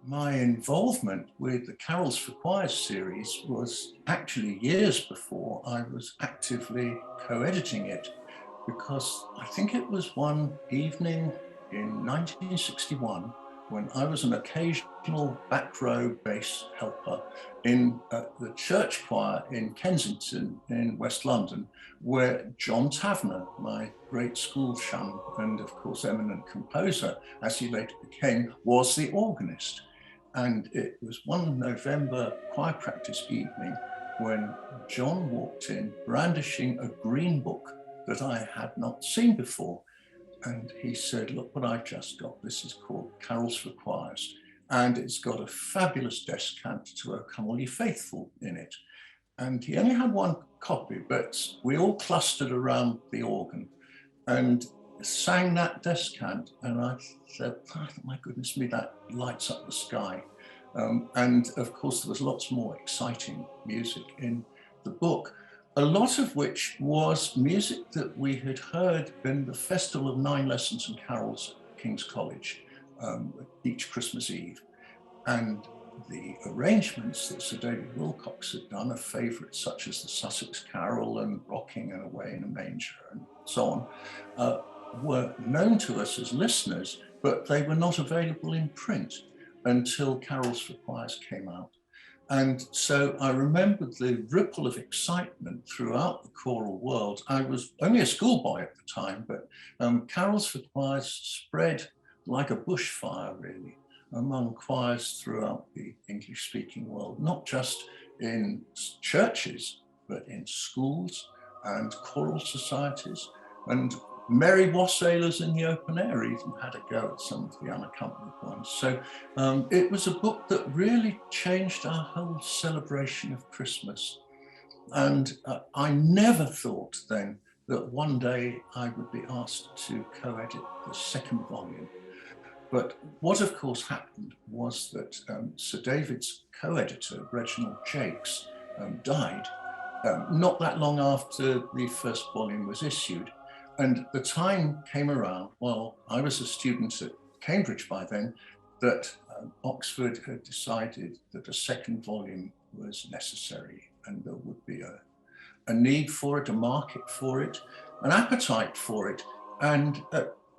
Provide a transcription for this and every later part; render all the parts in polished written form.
My involvement with the Carols for Choirs series was actually years before I was actively co-editing it, because I think it was one evening in 1961 when I was an occasional back row bass helper in the church choir in Kensington in West London, where John Tavener, my great school chum and of course eminent composer, as he later became, was the organist. And it was one November choir practice evening when John walked in brandishing a green book that I had not seen before. And he said, "Look what I've just got. This is called Carols for Choirs. And it's got a fabulous descant to O Come All Ye Faithful in it." And he only had one copy, but we all clustered around the organ and sang that descant, and I said, "Oh, my goodness me, that lights up the sky." And of course, there was lots more exciting music in the book, a lot of which was music that we had heard in the Festival of Nine Lessons and Carols at King's College each Christmas Eve. And the arrangements that Sir David Willcocks had done of favourites such as the Sussex Carol and Rocking and Away in a Manger and so on, were known to us as listeners, but they were not available in print until Carols for Choirs came out. And so I remembered the ripple of excitement throughout the choral world. I was only a schoolboy at the time, but Carols for Choirs spread like a bushfire, really, among choirs throughout the English-speaking world, not just in churches, but in schools and choral societies. And merry wassailers in the open air even had a go at some of the unaccompanied ones. So it was a book that really changed our whole celebration of Christmas. And I never thought then that one day I would be asked to co-edit the second volume. But what of course happened was that Sir David's co-editor, Reginald Jacques, died not that long after the first volume was issued. And the time came around, while I was a student at Cambridge by then, that Oxford had decided that a second volume was necessary and there would be a need for it, a market for it, an appetite for it. And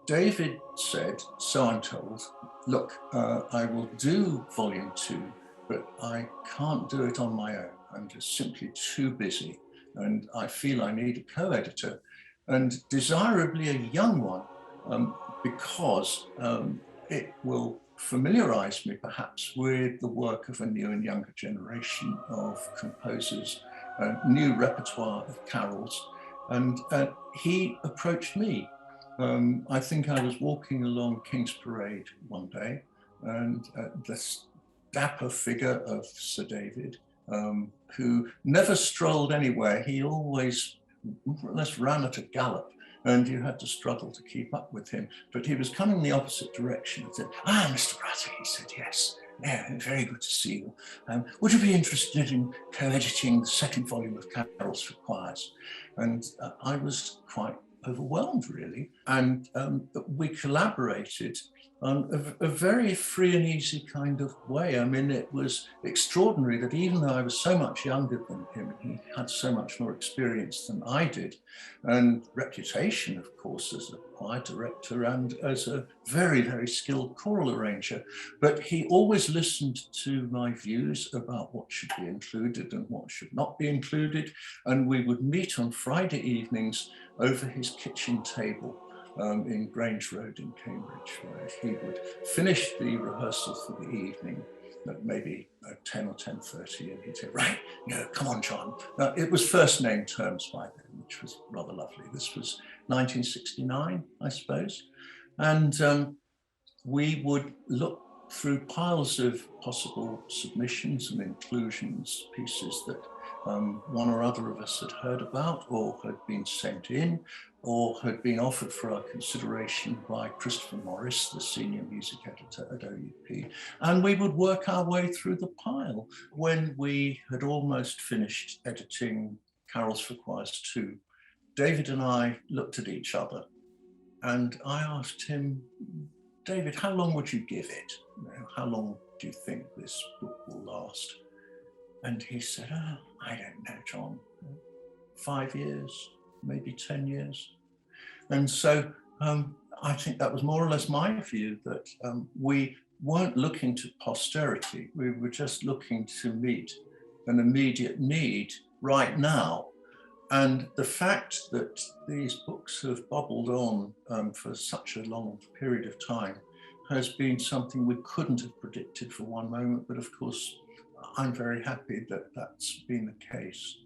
David said, so I'm told, "Look, I will do volume 2, but I can't do it on my own. I'm just simply too busy, and I feel I need a co-editor, and desirably a young one, because it will familiarize me perhaps with the work of a new and younger generation of composers, new repertoire of carols." And he approached me. I think I was walking along King's Parade one day, and this dapper figure of Sir David, who never strolled anywhere, he always more or less ran at a gallop, and you had to struggle to keep up with him. But he was coming the opposite direction and said, "Ah, Mr. Rutter," he said, "yes, yeah, very good to see you. Would you be interested in co-editing the second volume of Carols for Choirs?" And I was quite overwhelmed, really. And we collaborated on a very free and easy kind of way. I mean, it was extraordinary that even though I was so much younger than him, he had so much more experience than I did, and reputation, of course, as a choir director and as a very, very skilled choral arranger. But he always listened to my views about what should be included and what should not be included. And we would meet on Friday evenings over his kitchen table in Grange Road in Cambridge, where he would finish the rehearsal for the evening at maybe 10 or 10:30, and he'd say, "Right, come on, John." It was first name terms by then, which was rather lovely. This was 1969, I suppose. And we would look through piles of possible submissions and inclusions, pieces that one or other of us had heard about or had been sent in or had been offered for our consideration by Christopher Morris, the senior music editor at OUP. And we would work our way through the pile. When we had almost finished editing Carols for Choirs 2, David and I looked at each other, and I asked him, "David, how long would you give it? How long do you think this book will last? And he said, oh, I don't know, John, 5 years, maybe 10 years. And so I think that was more or less my view, that we weren't looking to posterity. We were just looking to meet an immediate need right now. And the fact that these books have bubbled on for such a long period of time has been something we couldn't have predicted for one moment. But of course, I'm very happy that that's been the case.